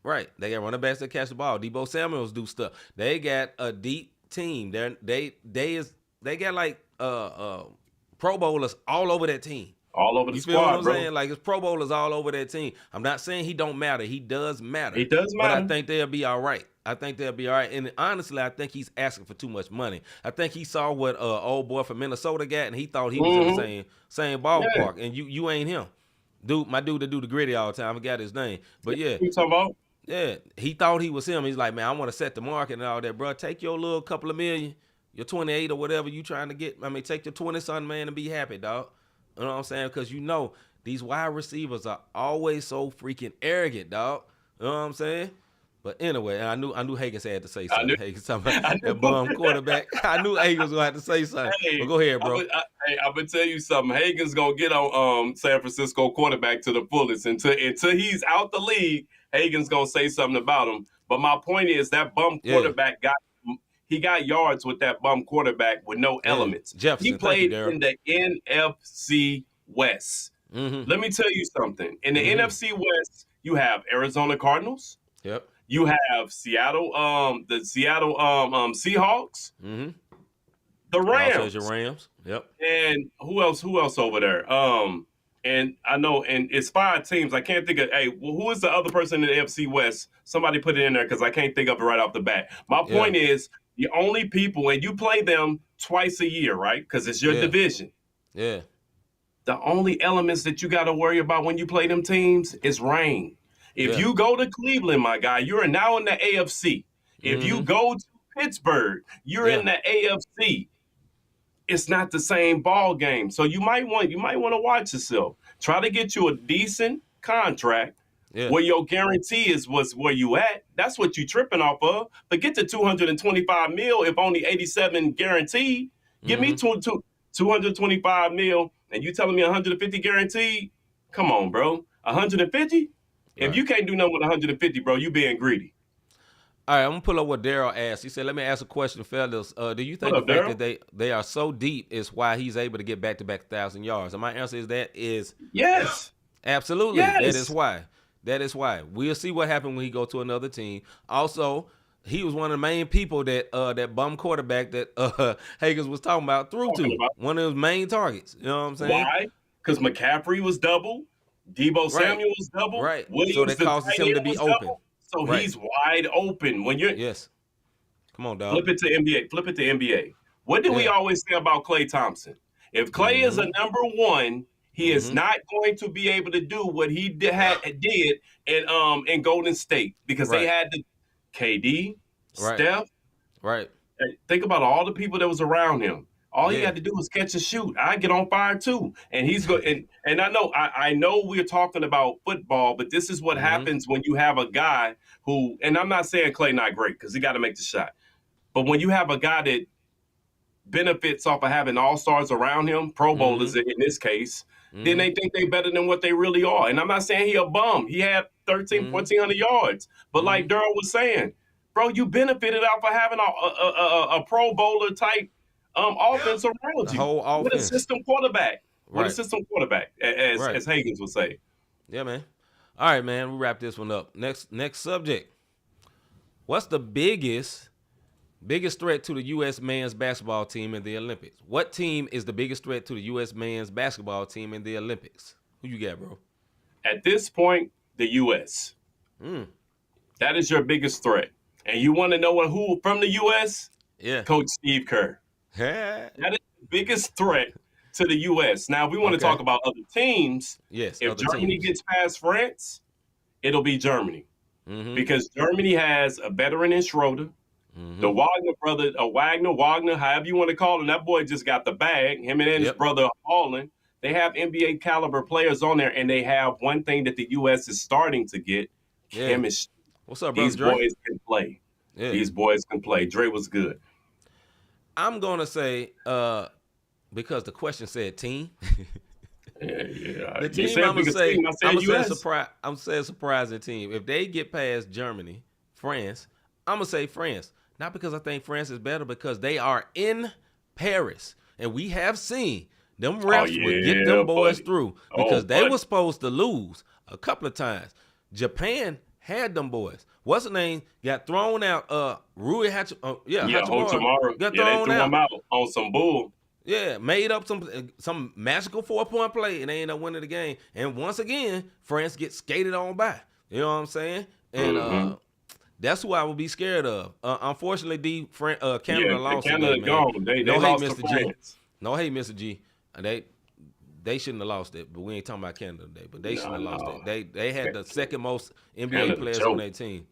Right. They got running backs that catch the ball. Debo Samuels do stuff. They got a deep team. They got like Pro Bowlers all over that team. All over the you squad, feel what I'm bro. saying? Like, it's Pro Bowlers all over that team. I'm not saying he don't matter. He does matter. He does matter. But I think they'll be all right. And honestly, I think he's asking for too much money. I think he saw what old boy from Minnesota got, and he thought he was in the same ballpark. And you ain't him. My dude that do the gritty all the time. I forgot his name. But yeah. You talking about? Yeah. He thought he was him. He's like, man, I want to set the market and all that, bro. Take your little couple of million, your 28 or whatever you trying to get. I mean, take your 20-something, man, and be happy, dog. You know what I'm saying? Because these wide receivers are always so freaking arrogant, dog. You know what I'm saying? But anyway, I knew Higgins had to say something. Higgins talking about that bum quarterback. I knew Higgins was going to have to say something. Hey, but go ahead, bro. I'm going to tell you something. Higgins going to get on San Francisco quarterback to the fullest. Until he's out the league, Higgins going to say something about him. But my point is that bum quarterback got yards with that bum quarterback with no elements. Jefferson, he played in the NFC West. Let me tell you something. In the NFC West, you have Arizona Cardinals. Yep. You have Seattle, the Seattle Seahawks, Mm-hmm. the Also, as your Rams, Rams. Yep. and who else? Who else over there? And I know, and it's 5 teams. I can't think of. Hey, well, who is the other person in the NFC West? Somebody put it in there because I can't think of it right off the bat. My Yeah. point is, the only people, and you play them twice a year, right? Because it's your division. Yeah. The only elements that you got to worry about when you play them teams is rain. If you go to Cleveland, my guy, you're now in the AFC. If you go to Pittsburgh, you're in the AFC. It's not the same ball game. So you might want to watch yourself. Try to get you a decent contract where your guarantee was where you at. That's what you tripping off of. Forget the 225 mil if only 87 guaranteed. Give me 225 mil and you telling me 150 guaranteed? Come on, bro. 150? If you can't do nothing with 150, bro, you being greedy. All right, I'm gonna pull up what Daryl asked. He said, "Let me ask a question, fellas. Do you think the fact that they are so deep is why he's able to get back-to-back 1,000 yards?" And my answer is yes, absolutely. Yes. That is why. That is why. We'll see what happens when he go to another team. Also, he was one of the main people that that bum quarterback that Higgins was talking about threw to. One of his main targets. You know what I'm saying? Why? Because McCaffrey was double, Debo Samuel was double, right? Williams, so that causes him to be open. Double. So he's wide open. When you're come on, dog. Flip it to NBA. What do we always say about Klay Thompson? If Klay is a number one, he is not going to be able to do what he did in Golden State because they had the KD, Steph. Right. Think about all the people that was around him. All he had to do was catch and shoot. I get on fire too. And he's good. And I know we're talking about football, but this is what happens when you have a guy who, and I'm not saying Klay not great because he got to make the shot. But when you have a guy that benefits off of having all-stars around him, Pro Bowlers in this case, then they think they better than what they really are. And I'm not saying he a bum. He had 1,400 yards. But like Daryl was saying, bro, you benefited off of having a Pro Bowler type offense around you. The whole offense. With a system quarterback. With a system quarterback, as Higgins would say. Yeah, man. All right, man. We wrap this one up. Next subject. What's the biggest threat to the U.S. men's basketball team in the Olympics? What team is the biggest threat to the U.S. men's basketball team in the Olympics? Who you got, bro? At this point, the U.S. That is your biggest threat. And you want to know who from the U.S.? Yeah. Coach Steve Kerr. That is the biggest threat to the U.S. Now, if we want to talk about other teams, if Germany gets past France, it'll be Germany. Because Germany has a veteran in Schroeder. The Wagner brother, Wagner, however you want to call him, that boy just got the bag. Him and his brother Holland. They have NBA caliber players on there, and they have one thing that the U.S. is starting to get: chemistry. What's up, bro? These boys can play. These boys can play. Dre was good. I'm gonna say because the question said team. The team I'm saying surprising team. If they get past Germany, France, I'm gonna say France. Not because I think France is better, because they are in Paris, and we have seen them refs would get them boys through because they were supposed to lose a couple of times. Japan had them boys. What's the name? Got thrown out. Rui Hachimura got thrown out on some bull. Yeah, made up some magical 4-point play, and they end up winning the game. And once again, France gets skated on by. You know what I'm saying? And that's who I would be scared of. Unfortunately, Canada lost. Canada gone. They lost to France. No hate, Mr. G. They shouldn't have lost it, but we ain't talking about Canada today. But they shouldn't have lost it. They had the second most NBA players on their team.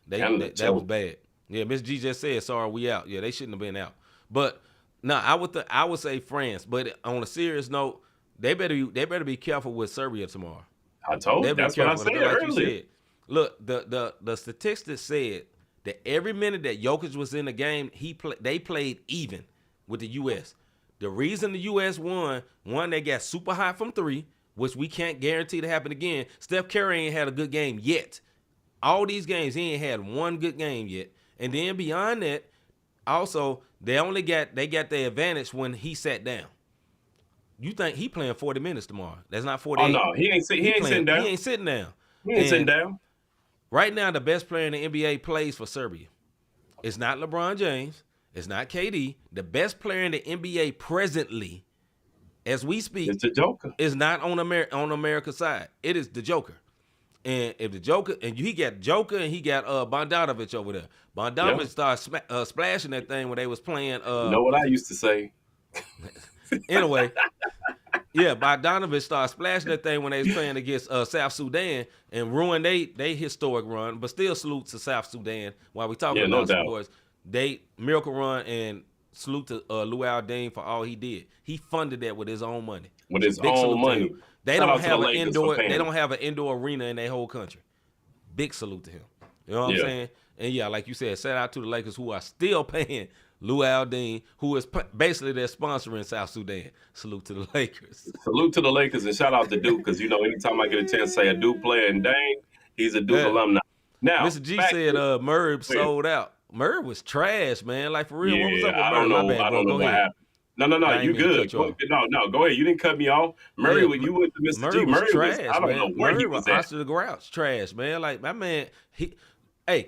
That was bad. Yeah, Miss G just said, "Sorry, we out." Yeah, they shouldn't have been out. But no, I would say France. But on a serious note, they better be careful with Serbia tomorrow. I told you. That's what I said earlier. Look, the statistics said that every minute that Jokic was in the game, they played even with the U.S. The reason the U.S. won, they got super hot from three, which we can't guarantee to happen again. Steph Curry ain't had a good game yet. All these games, he ain't had one good game yet. And then beyond that, also, they got their advantage when he sat down. You think he playing 40 minutes tomorrow? That's not 48. Oh, no. He ain't sitting down. He ain't sitting down. He ain't sitting down. Right now, the best player in the NBA plays for Serbia. It's not LeBron James. It's not KD. The best player in the NBA presently, as we speak, It's the Joker. is not on America's side. It is the Joker. And if the Joker, and he got Joker and he got Bogdanovich over there. Bogdanovich started splashing that thing when they was playing. You know what I used to say? Anyway, yeah, Bogdanovich started splashing that thing when they was playing against South Sudan and ruined they historic run. But still salute to South Sudan while we talking about sports. They miracle run and salute to Luau Dean for all he did. He funded that with his own money. With his own money. They don't have an indoor. They don't have an indoor arena in their whole country. Big salute to him. You know what I'm saying? And yeah, like you said, shout out to the Lakers who are still paying Luau Dean, who is basically their sponsor in South Sudan. Salute to the Lakers. Salute to the Lakers and shout out to Duke because anytime I get a chance to say a Duke player and Dane, he's a Duke alumni. Now, Mr. G said Murray sold out. Murray was trash, man. Like for real, what was up with Murray? I don't know. I don't know what happened. No, you good. Go ahead. You didn't cut me off. Murray, when you went to Mr. G, Murray was trash, I don't know where he was at. Oscar the Grouch, trash, man. Like, my man,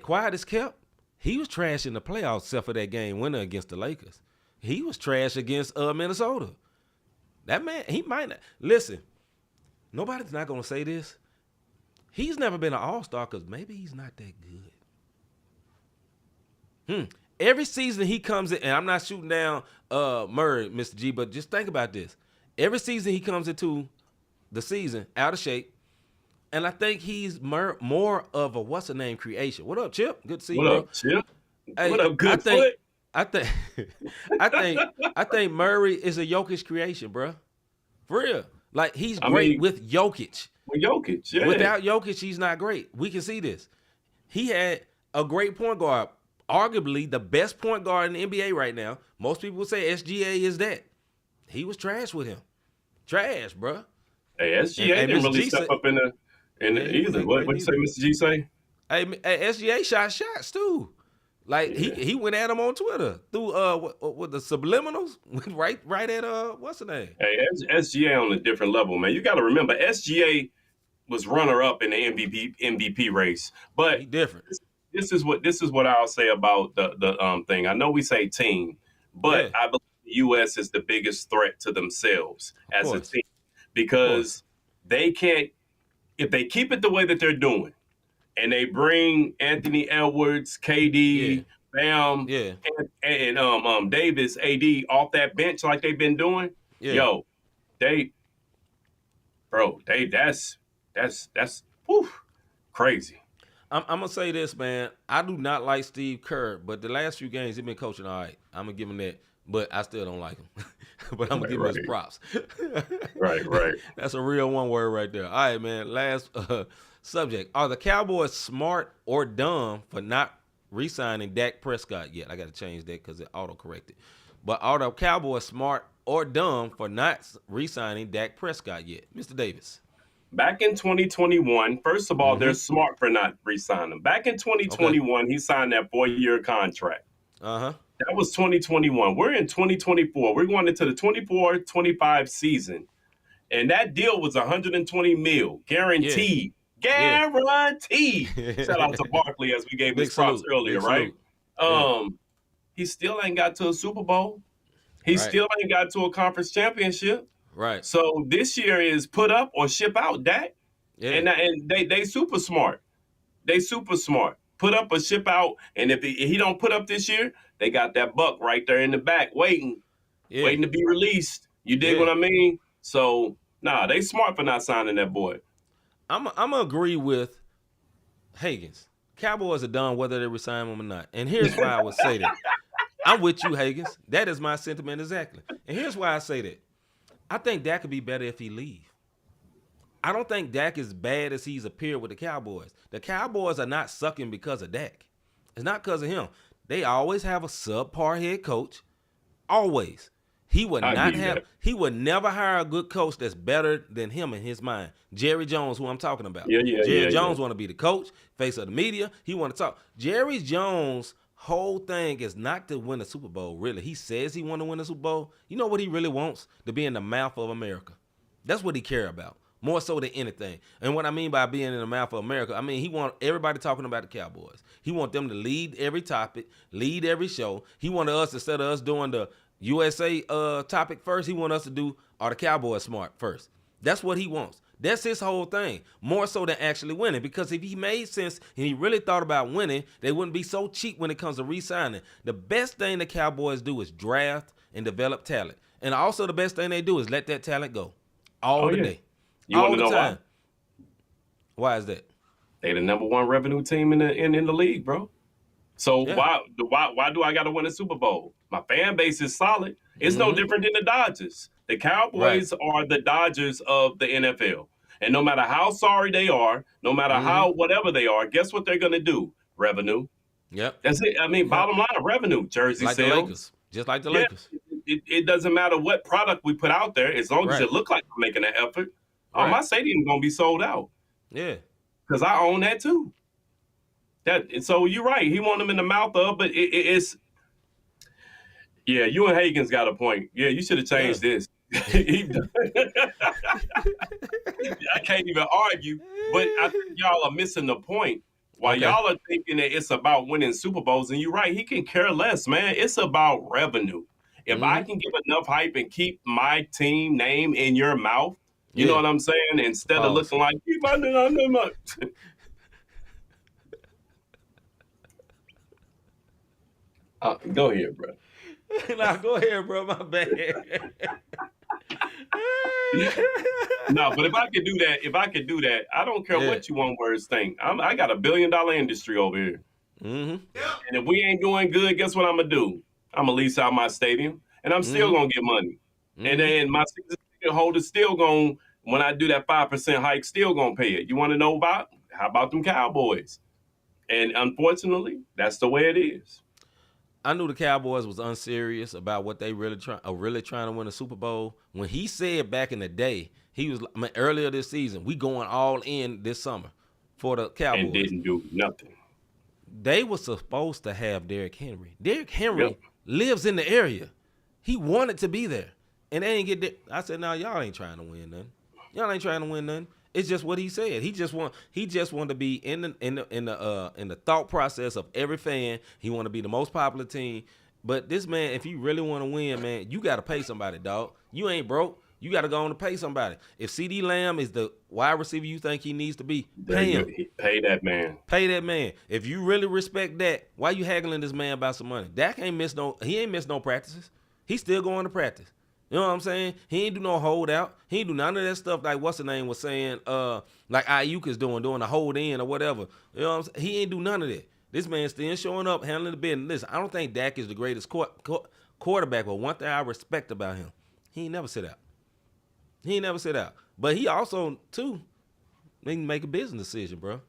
quiet as kept, he was trash in the playoffs except for that game winner against the Lakers. He was trash against Minnesota. That man, he might not. Listen, nobody's not going to say this. He's never been an all-star because maybe he's not that good. Every season he comes in, and I'm not shooting down Murray, Mr. G, but just think about this. Every season he comes into the season out of shape, and I think he's more of a what's-the-name creation. What up, Chip? Good to see you, bro. What up, Chip? Hey, what up, Goodfoot? I think Murray is a Jokic creation, bro. For real. Like, he's great with Jokic. With Jokic, yeah. Without Jokic, he's not great. We can see this. He had a great point guard. Arguably the best point guard in the NBA right now. Most people would say SGA is that. He was trash with him. Trash, bro. Hey, SGA didn't really step up in the either. What you say, Mr. G say? Hey, SGA shot shots too. Like he went at him on Twitter through with the subliminals right at what's the name? Hey, SGA on a different level, man. You got to remember SGA was runner up in the MVP race, but he different. This is what I'll say about the thing. I know we say team, but I believe the U.S. is the biggest threat to themselves as a team because they can't, if they keep it the way that they're doing, and they bring Anthony Edwards, KD, Bam, and Davis, AD off that bench like they've been doing, that's crazy. I'm going to say this, man. I do not like Steve Kerr, but the last few games he's been coaching all right. I'm going to give him that, but I still don't like him. But I'm going to give him his props. Right. That's a real one word right there. All right, man. Last subject. Are the Cowboys smart or dumb for not re-signing Dak Prescott yet? I got to change that because it auto-corrected. But are the Cowboys smart or dumb for not re-signing Dak Prescott yet? Mr. Davis. Back in 2021, first of all, they're smart for not re-signing him. Back in 2021, he signed that 4-year contract. That was 2021. We're in 2024. We're going into the 24-25 season. And that deal was $120 million, guaranteed. Guaranteed. Shout out to Barkley as we gave his props earlier, right? He still ain't got to a Super Bowl. He still ain't got to a conference championship. Right. So this year is put up or ship out, Dak. Yeah. And they super smart. They super smart. Put up or ship out. And if he don't put up this year, they got that buck right there in the back waiting to be released. You dig what I mean? So, they smart for not signing that boy. I'm going to agree with Higgins. Cowboys are done whether they resign him or not. And here's why I would say that. I'm with you, Higgins. That is my sentiment exactly. And here's why I say that. I think Dak could be better if he leave. I don't think Dak is bad as he's appeared with the Cowboys. The Cowboys are not sucking because of Dak. It's not because of him. They always have a subpar head coach. Always. He would never hire a good coach that's better than him in his mind. Jerry Jones, who I'm talking about. Jerry Jones want to be the coach, face of the media. He want to talk. Jerry Jones' whole thing is not to win a Super Bowl, really. He says he want to win a Super Bowl. You know what he really wants? To be in the mouth of America. That's what he care about. more so than anything. And what I mean by being in the mouth of America, I mean he want everybody talking about the Cowboys. He want them to lead every topic, lead every show. He wanted us, instead of us doing the USA topic first, he want us to do are the Cowboys smart first. That's what he wants. That's his whole thing, more so than actually winning. Because if he made sense and he really thought about winning, they wouldn't be so cheap when it comes to re-signing. The best thing the Cowboys do is draft and develop talent. And also the best thing they do is let that talent go all the day. You want to know why? Why is that? They the number one revenue team in the league, bro. So why do I got to win a Super Bowl? My fan base is solid. It's no different than the Dodgers. The Cowboys are the Dodgers of the NFL. And no matter how sorry they are, no matter how whatever they are, guess what they're going to do? Revenue. Yep. That's it. I mean, bottom line of revenue, jersey like sales. The Lakers. Just like the Lakers. It doesn't matter what product we put out there, as long as it look like we're making an effort. Oh, my stadium's going to be sold out. Yeah. Because I own that too. So you're right. He want them in the mouth of, but it's... Yeah, you and Hagen's got a point. Yeah, you should have changed this. I can't even argue, but I think y'all are missing the point. While y'all are thinking that it's about winning Super Bowls, and you're right, he can care less, man. It's about revenue. If I can give enough hype and keep my team name in your mouth, you know what I'm saying? Instead of looking like, keep my name on them up. Go ahead, bro. Nah, go ahead, bro. My bad. No, but if I could do that, I don't care what you want words think. I got $1 billion industry over here. And if we ain't doing good, guess what I'm gonna do? I'm gonna lease out my stadium, and I'm still gonna get money. And then my season ticket holder still gonna, when I do that 5% hike, still gonna pay it. You want to know how about them Cowboys? And unfortunately, that's the way it is. I knew the Cowboys was unserious about what they really trying to win a Super Bowl. When he said back in the day, earlier this season, we going all in this summer for the Cowboys. And didn't do nothing. They were supposed to have Derrick Henry. Derrick Henry lives in the area. He wanted to be there. And they ain't get there. I said, no, y'all ain't trying to win nothing. Y'all ain't trying to win nothing. It's just what he said. He just wanted to be in the thought process of every fan. He want to be the most popular team. But this man, if you really want to win, man, you got to pay somebody, dog. You ain't broke. You got to go on to pay somebody. If CD Lamb is the wide receiver you think he needs to be, pay him. Pay that man. Pay that man. If you really respect Dak, why you haggling this man about some money? Dak ain't missed no practices. He's still going to practice. You know what I'm saying? He ain't do no holdout. He ain't do none of that stuff like what's the name was saying, like Ayuk is doing the hold in or whatever. You know what I'm saying? He ain't do none of that. This man's still showing up, handling the business. Listen, I don't think Dak is the greatest quarterback, but one thing I respect about him, he ain't never sit out. But he also, too, he can make a business decision, bro.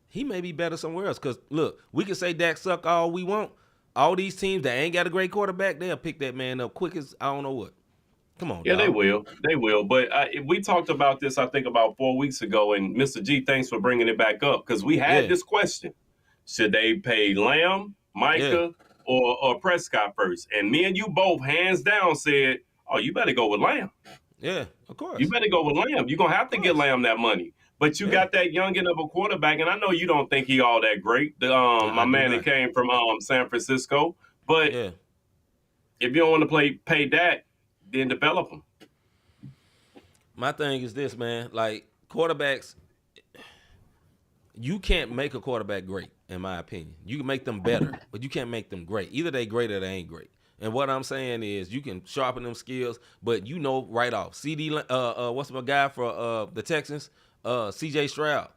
He may be better somewhere else. Because, look, we can say Dak suck all we want. All these teams that ain't got a great quarterback, they'll pick that man up quick as I don't know what. Come on, dog. They will. But we talked about this, I think, about 4 weeks ago. And Mr. G, thanks for bringing it back up. Because we had this question. Should they pay Lamb, Micah, or Prescott first? And me and you both, hands down, said, oh, you better go with Lamb. Yeah, of course. You better go with Lamb. You're going to have to get Lamb that money. But you got that youngin' of a quarterback, and I know you don't think he all that great. My man that came from San Francisco. But if you don't want to pay that, then develop them. My thing is this, man. Like, quarterbacks, you can't make a quarterback great, in my opinion. You can make them better, but you can't make them great. Either they great or they ain't great. And what I'm saying is you can sharpen them skills, but you know right off. What's my guy for the Texans? C.J. Stroud.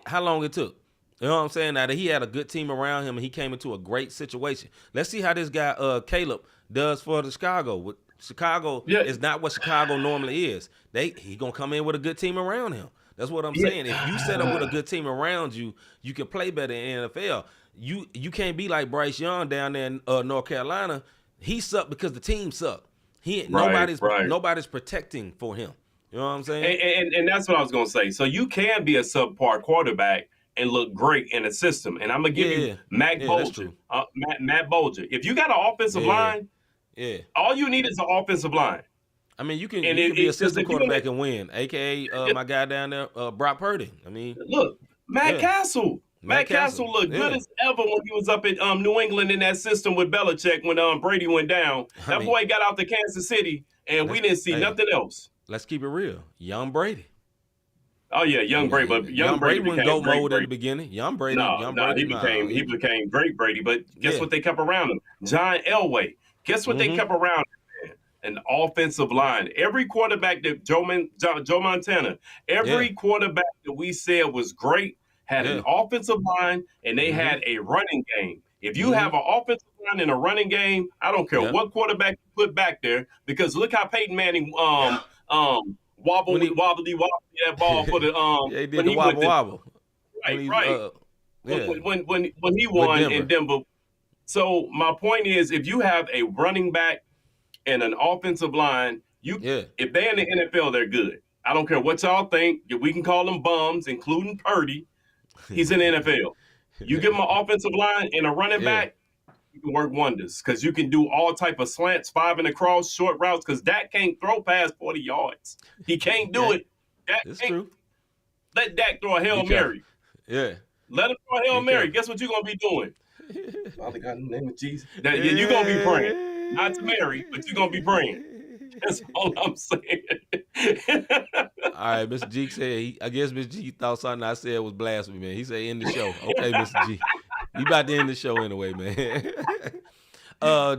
How long it took? You know what I'm saying? Now that he had a good team around him and he came into a great situation. Let's see how this guy Caleb does for the Chicago. Chicago is not what Chicago normally is. He gonna come in with a good team around him. That's what I'm saying. If you set up with a good team around you, you can play better in the NFL. You can't be like Bryce Young down there in North Carolina. He sucked because the team sucked. Nobody's protecting for him. You know what I'm saying? And that's what I was gonna say. So you can be a subpar quarterback and look great in a system. And I'm gonna give you Matt Bolger. Matt Bolger. If you got an offensive line, all you need is an offensive line. I mean, you can And be assistant if you quarterback and win, aka my guy down there, Brock Purdy. I mean, look, Matt yeah. Castle. Matt Castle looked good as ever when he was up at New England in that system with Belichick when Brady went down. I That mean, boy got out to Kansas City, and we didn't see nothing else. Let's keep it real. Young Brady. Oh yeah, young Brady, but young Brady went became goat great mode Brady. in the beginning. Young Brady, he became great Brady. But guess what they kept around him? John Elway. Guess what they kept around him? An offensive line. Every quarterback that Joe Montana, every quarterback that we said was great had an offensive line, and they had a running game. If you have an offensive line and a running game, I don't care what quarterback you put back there, because look how Peyton Manning wobbly that ball for the he did the wobble. Right. When he won in Denver. So my point is, if you have a running back and an offensive line, if they're in the NFL, they're good. I don't care what y'all think. We can call them bums, including Purdy. He's in the NFL. You give him an offensive line and a running back, you can work wonders, because you can do all type of slants, 5 and across, short routes, because Dak can't throw past 40 yards. He can't do it. It's true. Let Dak throw a Hail Mary. Yeah. Let him throw a Hail Mary. Guess what you're going to be doing? Father God, in the name of Jesus. You're going to be praying. Not to Mary, but you're going to be praying. That's all I'm saying. All right, Mr. G said, I guess Mr. G thought something I said was blasphemy, man. He said, end the show. Okay, Mr. G. You about to end the show anyway, man.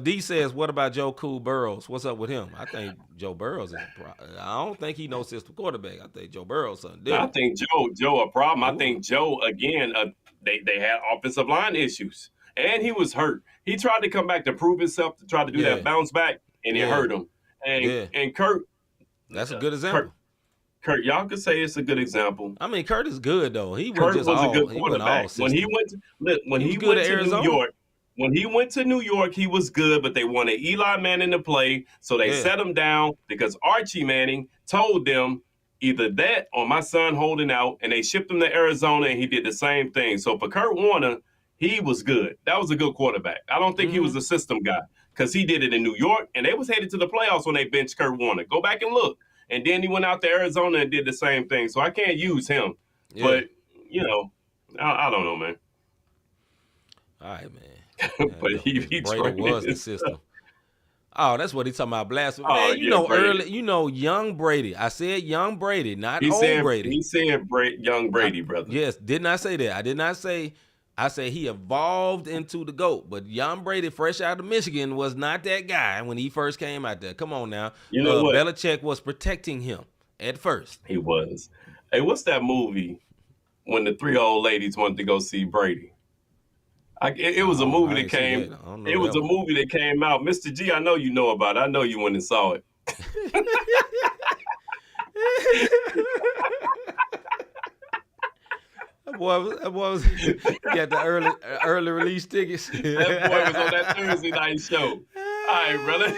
D says, what about Joe Cool Burrows? What's up with him? I think Joe Burrows is I don't think he knows system quarterback. I think Joe Burrows something different. I think Joe a problem. I think Joe, again, they had offensive line issues. And he was hurt. He tried to come back to prove himself, to try to do that bounce back, and it hurt him. And Kurt. That's a good example. Kurt, y'all could say it's a good example. I mean, Kurt is good, though. Kurt was a good quarterback. When he went to New York, when he went to New York, he was good, but they wanted Eli Manning to play, so they set him down because Archie Manning told them either that or my son holding out, and they shipped him to Arizona, and he did the same thing. So for Kurt Warner, he was good. That was a good quarterback. I don't think he was a system guy, because he did it in New York, and they was headed to the playoffs when they benched Kurt Warner. Go back and look. And then he went out to Arizona and did the same thing. So I can't use him. Yeah. But, I don't know, man. All right, man. But he Brady was the system. Oh, that's what he's talking about, blasphemy. Man, young Brady. I said young Brady, not old Brady. He said young Brady, brother. Yes, did not say that. I did not say. I said he evolved into the GOAT, but young Brady, fresh out of Michigan, was not that guy when he first came out there. Come on now. You know what? Belichick was protecting him at first. He was. Hey, what's that movie when the 3 old ladies wanted to go see Brady? It was a movie that came. It was a movie that came out. Mr. G, I know you know about it. I know you went and saw it. That boy was he got the early release tickets. That boy was on that Thursday night show. All right, brother.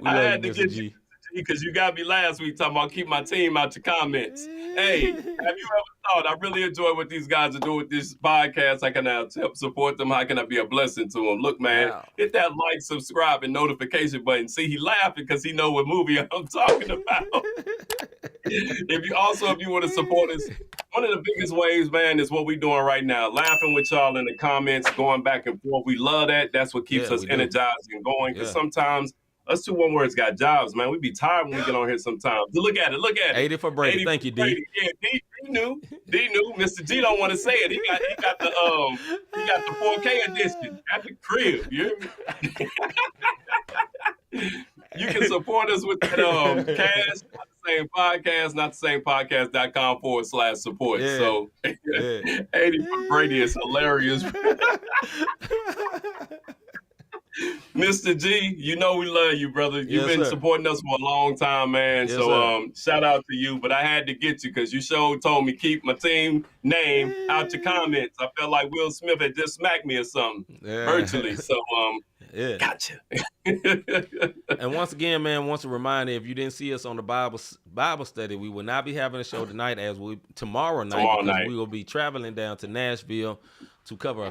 I had to get you, because you got me last week talking about keep my team out your comments. Hey, have you ever thought, I really enjoy what these guys are doing with this podcast? How can I help support them? How can I be a blessing to them? Look, man, hit that like, subscribe, and notification button. See, he laughing because he know what movie I'm talking about. If you want to support us, one of the biggest ways, man, is what we're doing right now. Laughing with y'all in the comments, going back and forth. We love that. That's what keeps us energized and going. Because sometimes us 2 one-words got jobs, man. We be tired when we get on here sometimes. Look at it. 80 for Brady. Thank you, D. Yeah, D knew. Mr. G don't want to say it. He got the 4K edition at the crib. You hear me? You can support us with that cash. Not the same podcast, not the same podcast.com/support. Yeah. So 80 for Brady is hilarious. Mr. G, you know we love you, brother. You've been supporting us for a long time, man. Yes, so shout out to you. But I had to get you because you told me keep my team name out your comments. I felt like Will Smith had just smacked me or something virtually. So gotcha. And once again, man, a reminder, if you didn't see us on the Bible study, we will not be having a show tonight tomorrow night. We will be traveling down to Nashville to cover a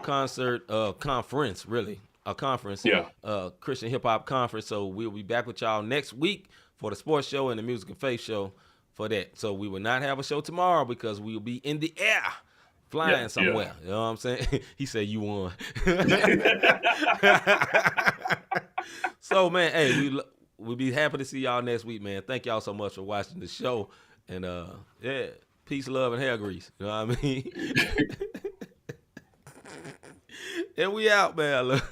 conference, really. conference, Yeah. Christian hip hop conference. So we'll be back with y'all next week for the sports show and the music and faith show for that. So we will not have a show tomorrow because we will be in the air flying somewhere. You know what I'm saying? He said you won. So man, hey, we'll be happy to see y'all next week, man. Thank y'all so much for watching the show. And yeah, peace, love, and hair grease. You know what I mean? And we out, man. Look.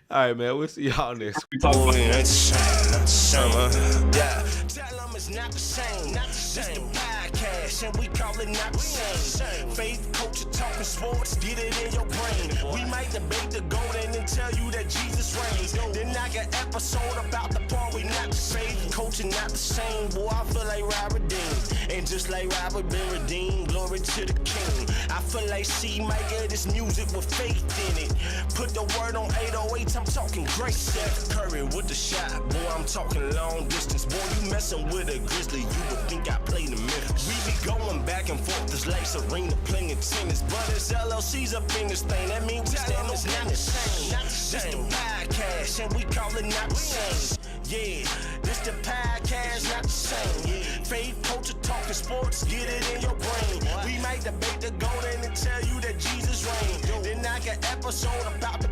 All right, man. We'll see y'all next week. Boy, ain't the same, not the same. Yeah, tell them it's not the same. This the podcast, and we call it not the same. Faith, culture, talking sports, get it in your brain. We might debate the golden and tell you that Jesus reigns. Then I got episode about the part we not the same. Culture not the same. Boy, I feel like Robert Dean, and just like Robert been redeemed, glory to the King. I feel like C-Micah, this music with faith in it. Put the word on 808. I'm talking great Steph Curry with the shot. Boy, I'm talking long distance. Boy, you messing with a Grizzly, you would think I played in Memphis. We be going back and forth this lake Serena playing tennis. But it's LLC's up in this thing. That means we stand on not the same. This the podcast, and we call it not the same. Yeah, this the podcast, not the same. Faith, culture, talking sports, get it in your brain. We might debate the golden and tell you that Jesus reigns. Then I got episode about the